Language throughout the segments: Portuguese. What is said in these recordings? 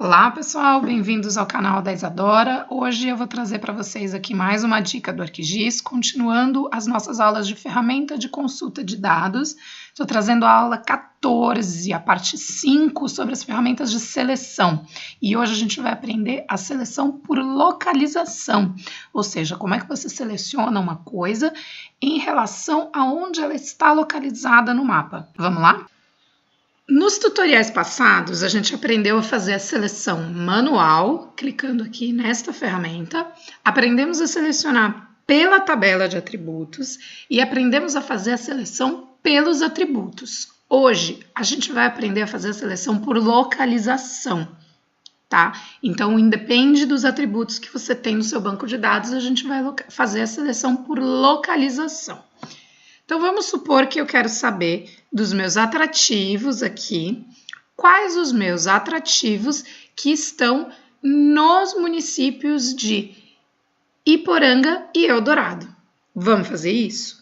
Olá pessoal, bem-vindos ao canal da Isadora. Hoje eu vou trazer para vocês aqui mais uma dica do ArcGIS, continuando as nossas aulas de ferramenta de consulta de dados. Estou trazendo a aula 14, a parte 5 sobre as ferramentas de seleção. E hoje a gente vai aprender a seleção por localização, ou seja, como é que você seleciona uma coisa em relação a onde ela está localizada no mapa. Vamos lá? Nos tutoriais passados, a gente aprendeu a fazer a seleção manual, clicando aqui nesta ferramenta. Aprendemos a selecionar pela tabela de atributos e aprendemos a fazer a seleção pelos atributos. Hoje, a gente vai aprender a fazer a seleção por localização, tá? Então, independe dos atributos que você tem no seu banco de dados, a gente vai fazer a seleção por localização. Então, vamos supor que eu quero saber dos meus atrativos aqui, quais os meus atrativos que estão nos municípios de Iporanga e Eldorado. Vamos fazer isso?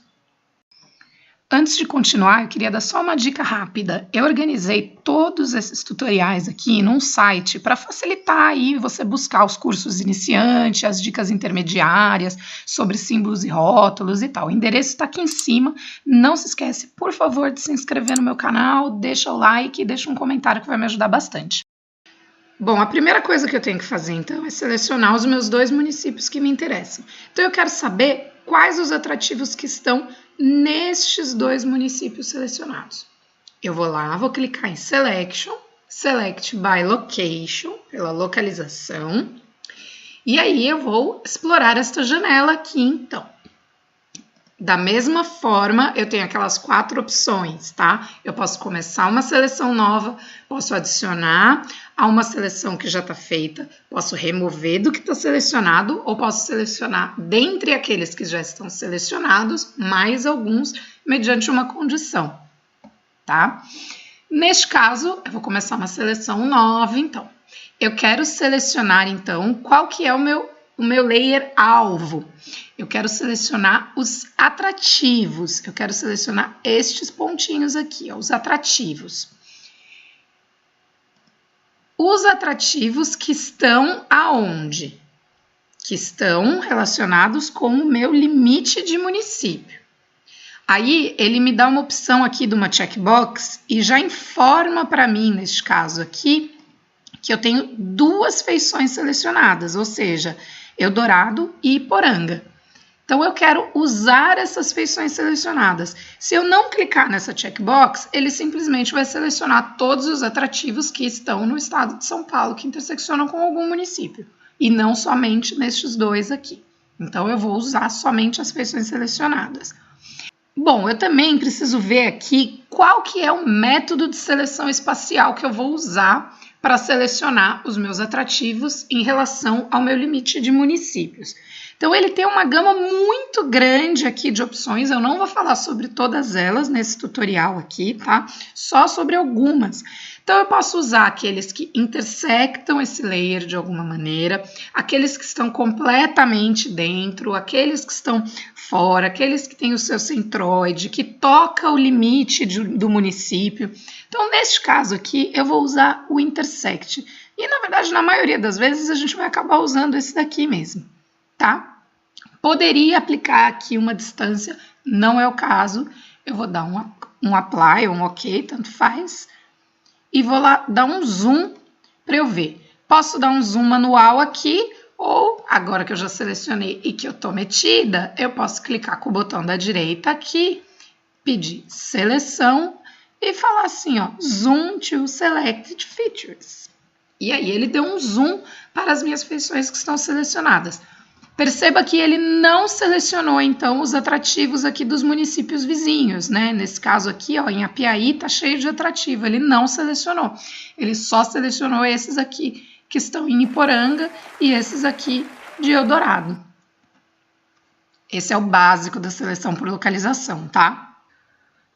Antes de continuar, eu queria dar só uma dica rápida. Eu organizei todos esses tutoriais aqui num site para facilitar aí você buscar os cursos iniciantes, as dicas intermediárias sobre símbolos e rótulos e tal. O endereço está aqui em cima. Não se esquece, por favor, de se inscrever no meu canal, deixa o like e deixa um comentário que vai me ajudar bastante. Bom, a primeira coisa que eu tenho que fazer, então, é selecionar os meus dois municípios que me interessam. Então, eu quero saber quais os atrativos que estão nestes dois municípios selecionados. Eu vou lá, vou clicar em Selection, Select by Location, pela localização, e aí eu vou explorar esta janela aqui, então. Da mesma forma, eu tenho aquelas 4 opções, tá? Eu posso começar uma seleção nova, posso adicionar a uma seleção que já está feita, posso remover do que está selecionado ou posso selecionar dentre aqueles que já estão selecionados, mais alguns, mediante uma condição, tá? Neste caso, eu vou começar uma seleção nova, então. Eu quero selecionar, então, qual que é o meu layer alvo. Eu quero selecionar os atrativos. Eu quero selecionar estes pontinhos aqui, ó, os atrativos. Os atrativos que estão aonde? Que estão relacionados com o meu limite de município. Aí, ele me dá uma opção aqui de uma checkbox e já informa para mim, neste caso aqui, que eu tenho 2 feições selecionadas, ou seja, Eldorado e Iporanga. Então, eu quero usar essas feições selecionadas. Se eu não clicar nessa checkbox, ele simplesmente vai selecionar todos os atrativos que estão no estado de São Paulo, que interseccionam com algum município, e não somente nestes 2 aqui. Então, eu vou usar somente as feições selecionadas. Bom, eu também preciso ver aqui qual que é o método de seleção espacial que eu vou usar para selecionar os meus atrativos em relação ao meu limite de municípios. Então, ele tem uma gama muito grande aqui de opções, eu não vou falar sobre todas elas nesse tutorial aqui, tá? Só sobre algumas. Então, eu posso usar aqueles que intersectam esse layer de alguma maneira, aqueles que estão completamente dentro, aqueles que estão fora, aqueles que têm o seu centroide, que toca o limite do município. Então, neste caso aqui, eu vou usar o intersect. E, na verdade, na maioria das vezes, a gente vai acabar usando esse daqui mesmo, tá? Poderia aplicar aqui uma distância, não é o caso. Eu vou dar um apply ou um ok, tanto faz. E vou lá dar um zoom para eu ver. Posso dar um zoom manual aqui, ou agora que eu já selecionei e que eu estou metida, eu posso clicar com o botão da direita aqui, pedir seleção e falar assim, ó, zoom to selected features. E aí ele deu um zoom para as minhas feições que estão selecionadas. Perceba que ele não selecionou, então, os atrativos aqui dos municípios vizinhos, né? Nesse caso aqui, ó, em Apiaí, tá cheio de atrativo. Ele não selecionou. Ele só selecionou esses aqui que estão em Iporanga e esses aqui de Eldorado. Esse é o básico da seleção por localização, tá?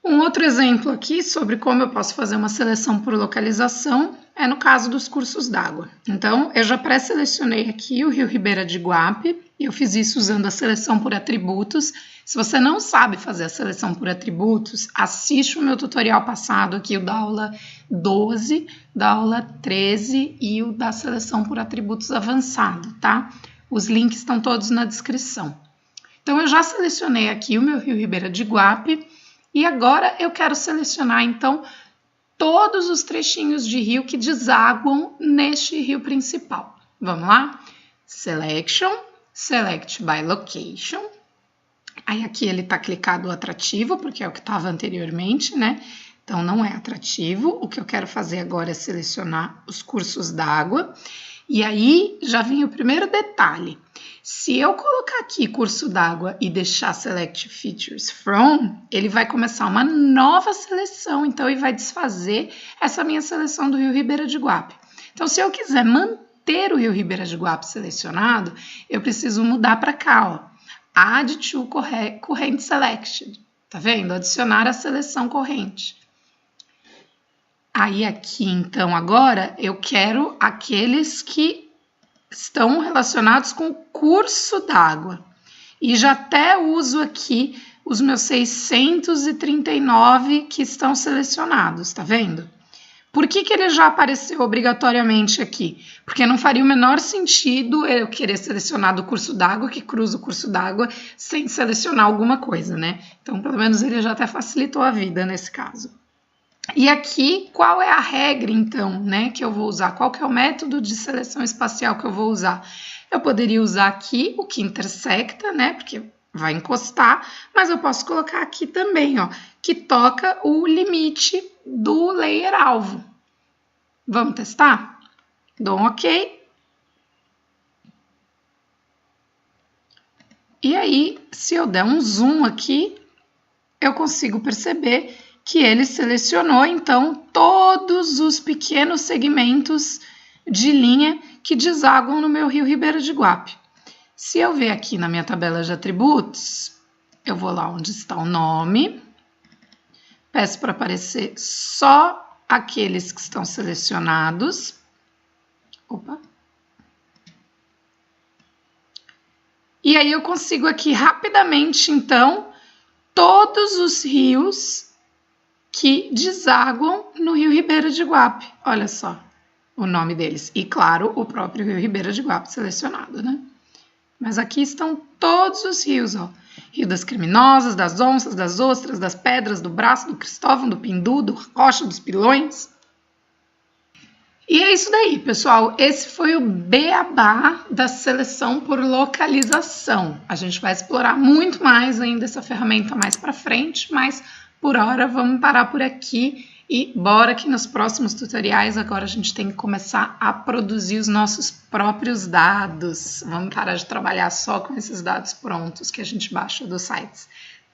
Um outro exemplo aqui sobre como eu posso fazer uma seleção por localização é no caso dos cursos d'água. Então, eu já pré-selecionei aqui o Rio Ribeira de Iguape, e eu fiz isso usando a seleção por atributos. Se você não sabe fazer a seleção por atributos, assiste o meu tutorial passado aqui, o da aula 12, da aula 13 e o da seleção por atributos avançado, tá? Os links estão todos na descrição. Então, eu já selecionei aqui o meu Rio Ribeira de Iguape, e agora eu quero selecionar, então, todos os trechinhos de rio que desaguam neste rio principal. Vamos lá? Selection, Select by Location. Aí aqui ele está clicado atrativo, porque é o que estava anteriormente, né? Então não é atrativo. O que eu quero fazer agora é selecionar os cursos d'água. E aí já vem o primeiro detalhe. Se eu colocar aqui curso d'água e deixar Select Features From, ele vai começar uma nova seleção, então ele vai desfazer essa minha seleção do Rio Ribeira de Iguape. Então, se eu quiser manter o Rio Ribeira de Iguape selecionado, eu preciso mudar para cá, ó. Add to Current Selected. Tá vendo? Adicionar a seleção corrente. Aí aqui, então, agora, eu quero aqueles que estão relacionados com o curso d'água. E já até uso aqui os meus 639 que estão selecionados, tá vendo? Por que ele já apareceu obrigatoriamente aqui? Porque não faria o menor sentido eu querer selecionar do curso d'água que cruza o curso d'água sem selecionar alguma coisa, né? Então, pelo menos ele já até facilitou a vida nesse caso. E aqui, qual é a regra, então, né, que eu vou usar? Qual que é o método de seleção espacial que eu vou usar? Eu poderia usar aqui o que intersecta, né, porque vai encostar, mas eu posso colocar aqui também, ó, que toca o limite do layer alvo. Vamos testar? Dou um OK. E aí, se eu der um zoom aqui, eu consigo perceber que ele selecionou, então, todos os pequenos segmentos de linha que desaguam no meu Rio Ribeira de Iguape. Se eu ver aqui na minha tabela de atributos, eu vou lá onde está o nome, peço para aparecer só aqueles que estão selecionados. Opa! E aí eu consigo aqui rapidamente, então, todos os rios que desaguam no Rio Ribeira de Iguape. Olha só o nome deles. E, claro, o próprio Rio Ribeira de Iguape selecionado, né? Mas aqui estão todos os rios, ó. Rio das Criminosas, das Onças, das Ostras, das Pedras, do Braço, do Cristóvão, do Pindu, do Rocha, dos Pilões. E é isso daí, pessoal. Esse foi o beabá da seleção por localização. A gente vai explorar muito mais ainda essa ferramenta mais para frente, mas por hora vamos parar por aqui e bora que nos próximos tutoriais agora a gente tem que começar a produzir os nossos próprios dados. Vamos parar de trabalhar só com esses dados prontos que a gente baixa dos sites.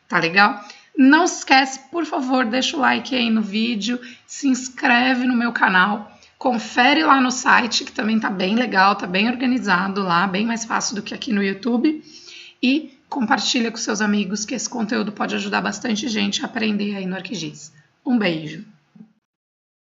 Tá legal? Não esquece, por favor, deixa o like aí no vídeo, se inscreve no meu canal, confere lá no site que também tá bem legal, tá bem organizado lá, bem mais fácil do que aqui no YouTube e compartilha com seus amigos que esse conteúdo pode ajudar bastante gente a aprender aí no ArcGIS. Um beijo!